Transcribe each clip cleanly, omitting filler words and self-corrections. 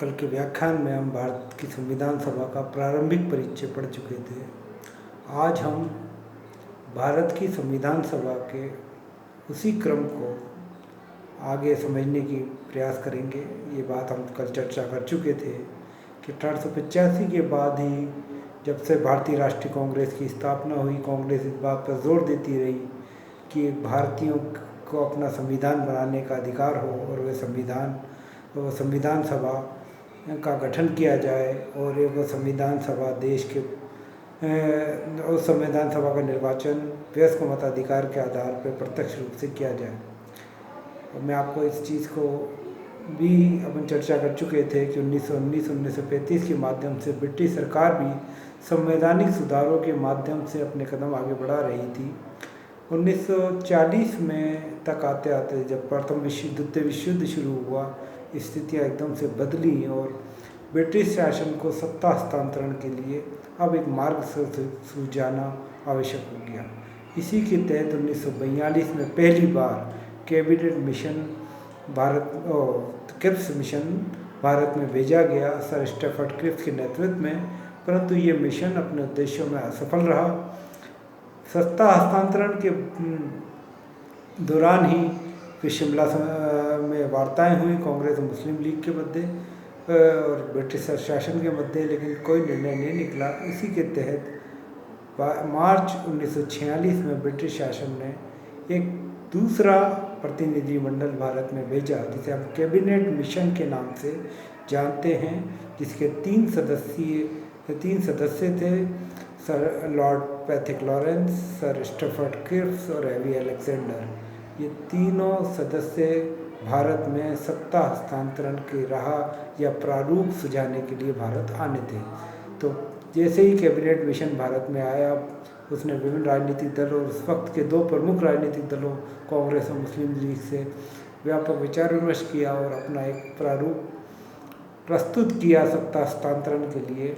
कल के व्याख्यान में हम भारत की संविधान सभा का प्रारंभिक परिचय पढ़ चुके थे। आज हम भारत की संविधान सभा के उसी क्रम को आगे समझने की प्रयास करेंगे। ये बात हम कल चर्चा कर चुके थे कि 1885 के बाद ही जब से भारतीय राष्ट्रीय कांग्रेस की स्थापना हुई, कांग्रेस इस बात पर जोर देती रही कि भारतीयों को अपना संविधान बनाने का अधिकार हो और वह संविधान सभा का गठन किया जाए और वह संविधान सभा देश के उस संविधान सभा का निर्वाचन वयस्क मताधिकार के आधार पर प्रत्यक्ष रूप से किया जाए। और मैं आपको इस चीज़ को भी अपन चर्चा कर चुके थे कि 1919-1935 के माध्यम से ब्रिटिश सरकार भी संवैधानिक सुधारों के माध्यम से अपने कदम आगे बढ़ा रही थी। 1940 में तक आते आते जब द्वितीय विश्व युद्ध शुरू हुआ, स्थितियाँ एकदम से बदली और ब्रिटिश शासन को सत्ता हस्तांतरण के लिए अब एक मार्ग सूझाना आवश्यक हो गया। इसी के तहत 1942 में पहली बार cabinet mission Cripps mission Bharat में भेजा गया सर स्टैफर्ड क्रिप्स के नेतृत्व में, परंतु ये मिशन अपने उद्देश्यों में असफल रहा। सत्ता हस्तांतरण के दौरान ही फिर शिमला में वार्ताएं हुई कांग्रेस और मुस्लिम लीग के मध्य और ब्रिटिश शासन के मध्य, लेकिन कोई निर्णय नहीं निकला। इसी के तहत मार्च 1946 में ब्रिटिश शासन ने एक दूसरा प्रतिनिधिमंडल भारत में भेजा जिसे हम कैबिनेट मिशन के नाम से जानते हैं, जिसके तीन सदस्य थे, sir lord Pethick Lawrence, sir Stafford Cripps और एवी अलेक्जेंडर। ये तीनों सदस्य भारत में सत्ता हस्तांतरण की राह या प्रारूप सुझाने के लिए भारत आने थे। तो जैसे ही कैबिनेट मिशन भारत में आया, उसने विभिन्न राजनीतिक दलों और उस वक्त के दो प्रमुख राजनीतिक दलों कांग्रेस और मुस्लिम लीग से व्यापक विचार विमर्श किया और अपना एक प्रारूप प्रस्तुत किया सत्ता हस्तांतरण के लिए।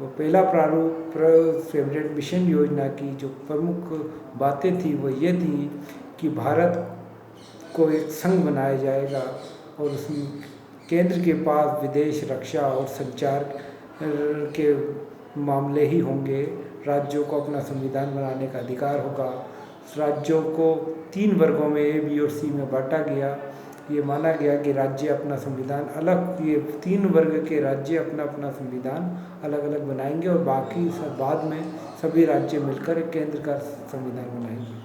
वो पहला प्रारूप कैबिनेट मिशन योजना की जो प्रमुख बातें थी वो ये थी कि भारत को एक संघ बनाया जाएगा और उसमें केंद्र के पास विदेश, रक्षा और संचार के मामले ही होंगे। राज्यों को अपना संविधान बनाने का अधिकार होगा। राज्यों को 3 वर्गों में ए, बी और सी में बांटा गया। ये माना गया कि राज्य अपना संविधान ये 3 वर्ग के राज्य अपना संविधान अलग अलग बनाएंगे और बाकी बाद में सभी राज्य मिलकर एक केंद्र का संविधान बनाएंगे।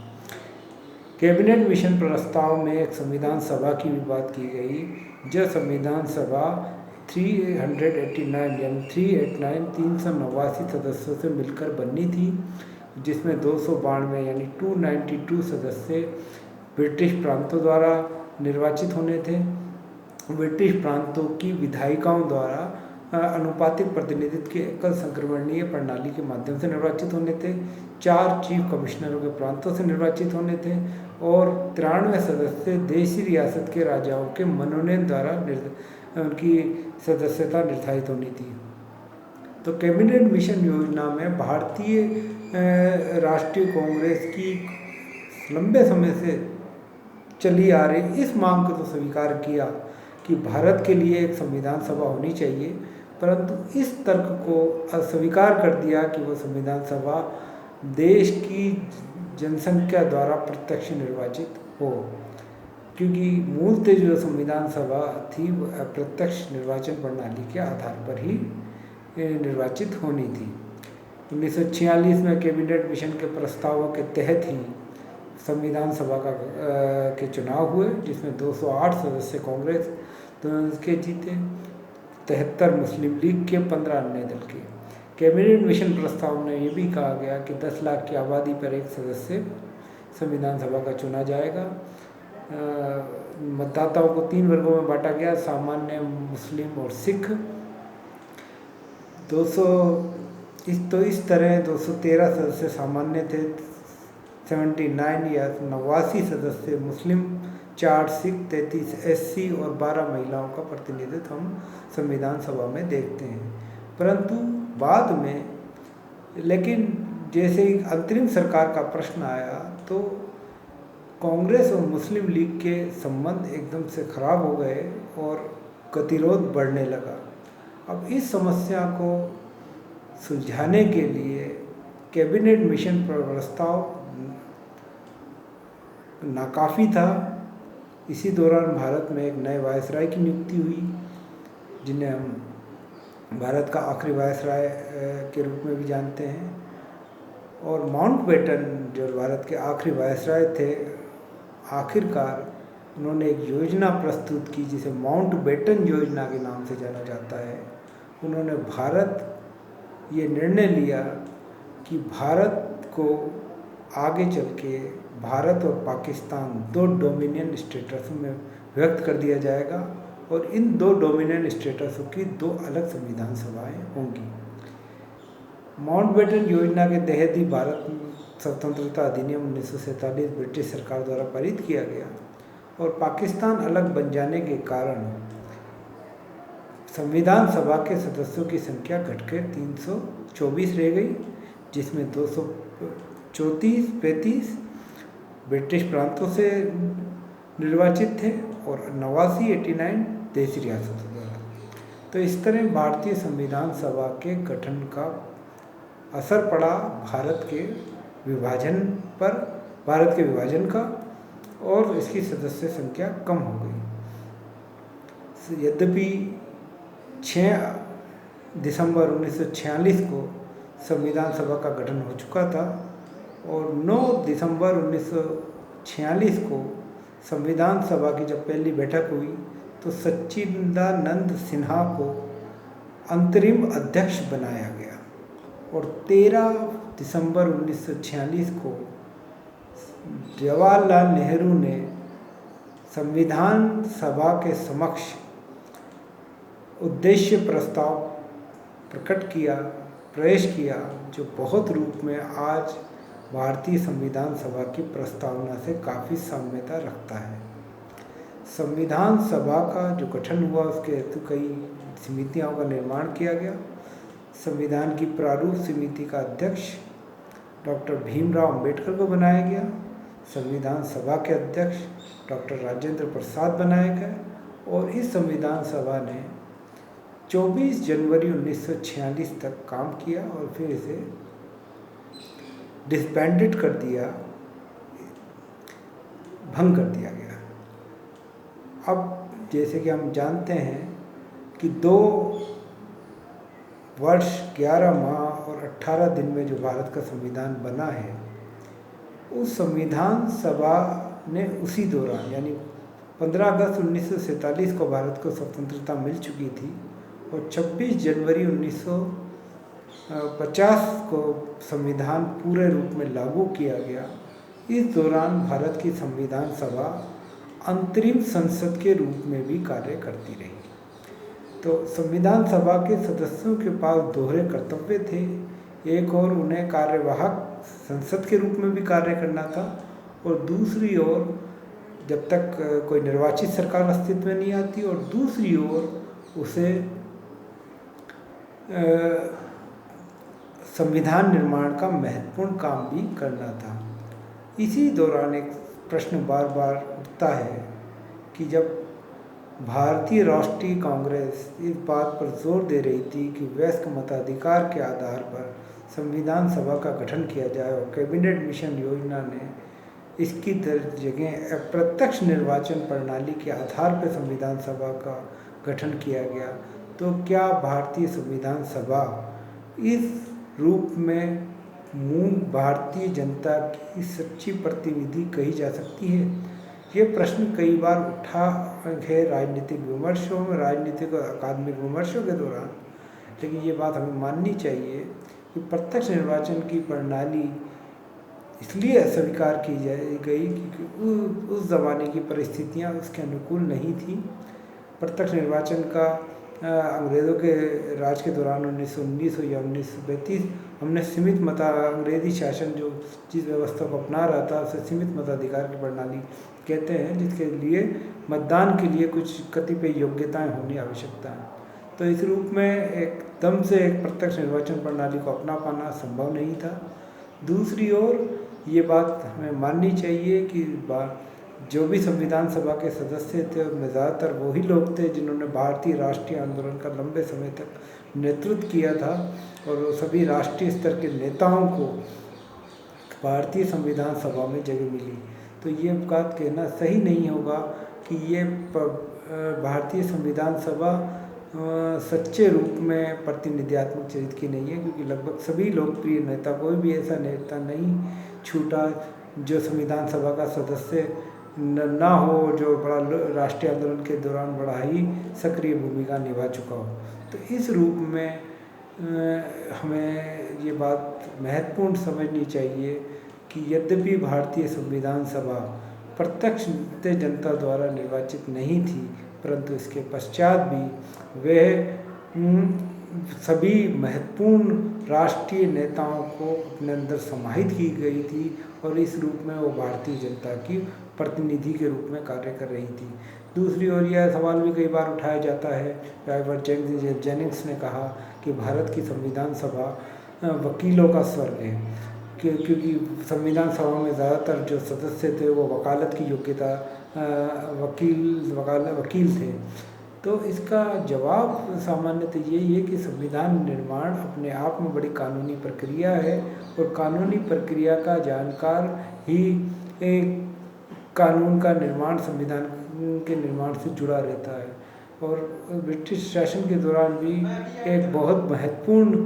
कैबिनेट मिशन प्रस्ताव में एक संविधान सभा की भी बात की गई। जो संविधान सभा 389 सदस्यों से मिलकर बननी थी, जिसमें 292 यानी 292 सदस्य ब्रिटिश प्रांतों द्वारा निर्वाचित होने थे। ब्रिटिश प्रांतों की विधायिकाओं द्वारा अनुपातिक प्रतिनिधित्व के एकल संक्रमणीय प्रणाली के माध्यम से निर्वाचित होने थे। 4 चीफ कमिश्नरों के प्रांतों से निर्वाचित होने थे और 93 सदस्य देशी रियासत के राजाओं के मनोनयन द्वारा उनकी सदस्यता निर्धारित होनी थी। तो कैबिनेट मिशन योजना में भारतीय राष्ट्रीय कांग्रेस की लंबे समय से चली आ रही इस मांग को तो स्वीकार किया कि भारत के लिए एक संविधान सभा होनी चाहिए, परंतु इस तर्क को अस्वीकार कर दिया कि वो संविधान सभा देश की जनसंख्या द्वारा प्रत्यक्ष निर्वाचित हो, क्योंकि मूलतः जो संविधान सभा थी वो अप्रत्यक्ष निर्वाचन प्रणाली के आधार पर ही निर्वाचित होनी थी। 1946 में कैबिनेट मिशन के प्रस्तावों के तहत ही संविधान सभा के चुनाव हुए, जिसमें 208 सदस्य कांग्रेस के जीते, 73 मुस्लिम लीग के, 15 अन्य दल के। कैबिनेट मिशन प्रस्ताव में ये भी कहा गया कि 10 लाख की आबादी पर एक सदस्य संविधान सभा का चुना जाएगा। मतदाताओं को 3 वर्गों में बांटा गया, सामान्य, मुस्लिम और सिख। इस तरह 213 सदस्य सामान्य थे, 79 या 89 सदस्य मुस्लिम, 4 सिख, 33 SC और 12 महिलाओं का प्रतिनिधित्व हम संविधान सभा में देखते हैं। परंतु बाद में लेकिन जैसे ही अंतरिम सरकार का प्रश्न आया तो कांग्रेस और मुस्लिम लीग के संबंध एकदम से खराब हो गए और गतिरोध बढ़ने लगा। अब इस समस्या को सुलझाने के लिए कैबिनेट मिशन पर प्रस्ताव नाकाफ़ी था। इसी दौरान भारत में एक नए वायसराय की नियुक्ति हुई, जिन्हें हम भारत का आखिरी वायसराय के रूप में भी जानते हैं। और माउंटबेटन जो भारत के आखिरी वायसराय थे, आखिरकार उन्होंने एक योजना प्रस्तुत की जिसे माउंटबेटन योजना के नाम से जाना जाता है। उन्होंने ये निर्णय लिया कि भारत को आगे चल के भारत और पाकिस्तान 2 डोमिनियन स्टेटस में व्यक्त कर दिया जाएगा और इन 2 डोमिनियन स्टेटसों की 2 अलग संविधान सभाएं होंगी। माउंटबेटन योजना के तहत ही भारत स्वतंत्रता अधिनियम 1947 ब्रिटिश सरकार द्वारा पारित किया गया और पाकिस्तान अलग बन जाने के कारण संविधान सभा के सदस्यों की संख्या घटकर 324 रह गई, जिसमें 234 ब्रिटिश प्रांतों से निर्वाचित थे और 89 देशी रियासतों द्वारा। तो इस तरह भारतीय संविधान सभा के गठन का असर पड़ा भारत के विभाजन का, और इसकी सदस्य संख्या कम हो गई। यद्यपि 6 दिसंबर 1946 को संविधान सभा का गठन हो चुका था और 9 दिसंबर 1946 को संविधान सभा की जब पहली बैठक हुई तो सच्चिदानंद सिन्हा को अंतरिम अध्यक्ष बनाया गया और 13 दिसंबर 1946 को जवाहरलाल नेहरू ने संविधान सभा के समक्ष उद्देश्य प्रस्ताव पेश किया, जो बहुत रूप में आज भारतीय संविधान सभा की प्रस्तावना से काफ़ी साम्यता रखता है। संविधान सभा का जो गठन हुआ उसके हेतु कई समितियों का निर्माण किया गया। संविधान की प्रारूप समिति का अध्यक्ष डॉक्टर भीमराव अंबेडकर को बनाया गया। संविधान सभा के अध्यक्ष डॉक्टर राजेंद्र प्रसाद बनाए गए और इस संविधान सभा ने 24 जनवरी 1946 तक काम किया और फिर इसे डिसबैंडेड कर दिया, भंग कर दिया गया। अब जैसे कि हम जानते हैं कि 2 वर्ष 11 माह और 18 दिन में जो भारत का संविधान बना है, उस संविधान सभा ने उसी दौरान यानी 15 अगस्त 1947 को भारत को स्वतंत्रता मिल चुकी थी और 26 जनवरी 1950 को संविधान पूरे रूप में लागू किया गया। इस दौरान भारत की संविधान सभा अंतरिम संसद के रूप में भी कार्य करती रही। तो संविधान सभा के सदस्यों के पास दोहरे कर्तव्य थे। एक और उन्हें कार्यवाहक संसद के रूप में भी कार्य करना था और दूसरी ओर जब तक कोई निर्वाचित सरकार अस्तित्व में नहीं आती, और दूसरी ओर उसे संविधान निर्माण का महत्वपूर्ण काम भी करना था। इसी दौरान एक प्रश्न बार बार उठता है कि जब भारतीय राष्ट्रीय कांग्रेस इस बात पर जोर दे रही थी कि वयस्क मताधिकार के आधार पर संविधान सभा का गठन किया जाए और कैबिनेट मिशन योजना ने इसकी जगह अप्रत्यक्ष निर्वाचन प्रणाली के आधार पर संविधान सभा का गठन किया गया, तो क्या भारतीय संविधान सभा इस रूप में मूल भारतीय जनता की सच्ची प्रतिनिधि कही जा सकती है? ये प्रश्न कई बार उठा है राजनीतिक विमर्शों में, राजनीतिक और अकादमिक विमर्शों के दौरान, लेकिन ये बात हमें माननी चाहिए कि प्रत्यक्ष निर्वाचन की प्रणाली इसलिए अस्वीकार की गई क्योंकि उस ज़माने की परिस्थितियाँ उसके अनुकूल नहीं थी। प्रत्यक्ष निर्वाचन का अंग्रेज़ों के राज के दौरान 1919 या 1932 हमने सीमित अंग्रेज़ी शासन जो जिस व्यवस्था को अपना रहा था उसे सीमित मताधिकार की प्रणाली कहते हैं, जिसके लिए मतदान के लिए कुछ कतिपय योग्यताएं होनी आवश्यकता है। तो इस रूप में एकदम से एक प्रत्यक्ष निर्वाचन प्रणाली को अपना पाना संभव नहीं था। दूसरी ओर ये बात हमें माननी चाहिए कि जो भी संविधान सभा के सदस्य थे उनमें ज़्यादातर वही लोग थे जिन्होंने भारतीय राष्ट्रीय आंदोलन का लंबे समय तक नेतृत्व किया था, और वो सभी राष्ट्रीय स्तर के नेताओं को भारतीय संविधान सभा में जगह मिली। तो ये बात कहना सही नहीं होगा कि ये भारतीय संविधान सभा सच्चे रूप में प्रतिनिधित्व चरित्र की नहीं है, क्योंकि लगभग सभी लोकप्रिय नेता, कोई भी ऐसा नेता नहीं छूटा जो संविधान सभा का सदस्य ना हो, जो बड़ा राष्ट्रीय आंदोलन के दौरान बड़ा ही सक्रिय भूमिका निभा चुका हो। तो इस रूप में हमें ये बात महत्वपूर्ण समझनी चाहिए कि यद्यपि भारतीय संविधान सभा प्रत्यक्ष जनता द्वारा निर्वाचित नहीं थी, परंतु इसके पश्चात भी वह सभी महत्वपूर्ण राष्ट्रीय नेताओं को अपने अंदर समाहित की गई थी, और इस रूप में वो भारतीय जनता की प्रतिनिधि के रूप में कार्य कर रही थी। दूसरी ओर यह सवाल भी कई बार उठाया जाता है, राइवर जेनिंग्स ने कहा कि भारत की संविधान सभा वकीलों का स्वर्ग है, क्योंकि संविधान सभा में ज़्यादातर जो सदस्य थे वो वकालत की योग्यता वकील थे। तो इसका जवाब सामान्यतः यही है कि संविधान निर्माण अपने आप में बड़ी कानूनी प्रक्रिया है, और कानूनी प्रक्रिया का जानकार ही एक कानून का निर्माण, संविधान के निर्माण से जुड़ा रहता है। और ब्रिटिश शासन के दौरान भी एक बहुत महत्वपूर्ण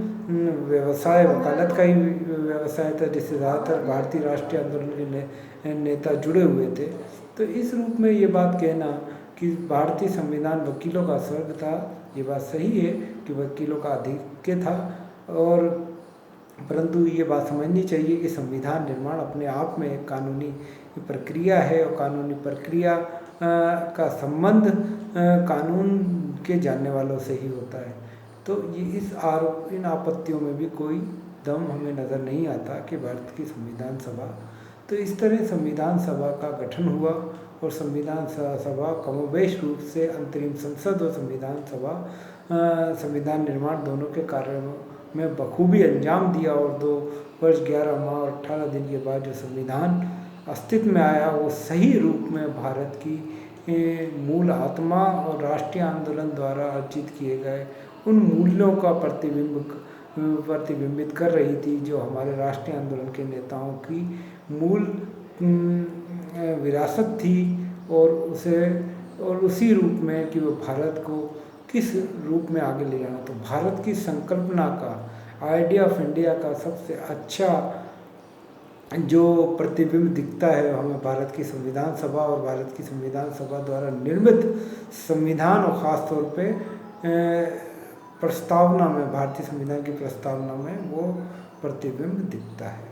व्यवसाय वकालत का ही व्यवसाय था, जिससे ज़्यादातर भारतीय राष्ट्रीय आंदोलन के नेता जुड़े हुए थे। तो इस रूप में ये बात कहना कि भारतीय संविधान वकीलों का स्वर्ग था, ये बात सही है कि वकीलों का आधिक्य था, और परंतु ये बात समझनी चाहिए कि संविधान निर्माण अपने आप में एक कानूनी प्रक्रिया है, और कानूनी प्रक्रिया का संबंध कानून के जानने वालों से ही होता है। तो ये इन आपत्तियों में भी कोई दम हमें नज़र नहीं आता कि भारत की संविधान सभा, तो इस तरह संविधान सभा का गठन हुआ, और संविधान सभा कमोबेश रूप से अंतरिम संसद और संविधान सभा संविधान निर्माण दोनों के कार्यों में बखूबी अंजाम दिया, और 2 वर्ष 11 माह और 18 दिन के बाद जो संविधान अस्तित्व में आया वो सही रूप में भारत की मूल आत्मा और राष्ट्रीय आंदोलन द्वारा अर्जित किए गए उन मूल्यों का प्रतिबिंबित कर रही थी, जो हमारे राष्ट्रीय आंदोलन के नेताओं की मूल विरासत थी, और उसी रूप में कि वो भारत को किस रूप में आगे ले जाना। तो भारत की संकल्पना का, आइडिया ऑफ इंडिया का सबसे अच्छा जो प्रतिबिंब दिखता है हमें भारत की संविधान सभा और भारत की संविधान सभा द्वारा निर्मित संविधान, और ख़ास तौर पे प्रस्तावना में, भारतीय संविधान की प्रस्तावना में वो प्रतिबिंब दिखता है।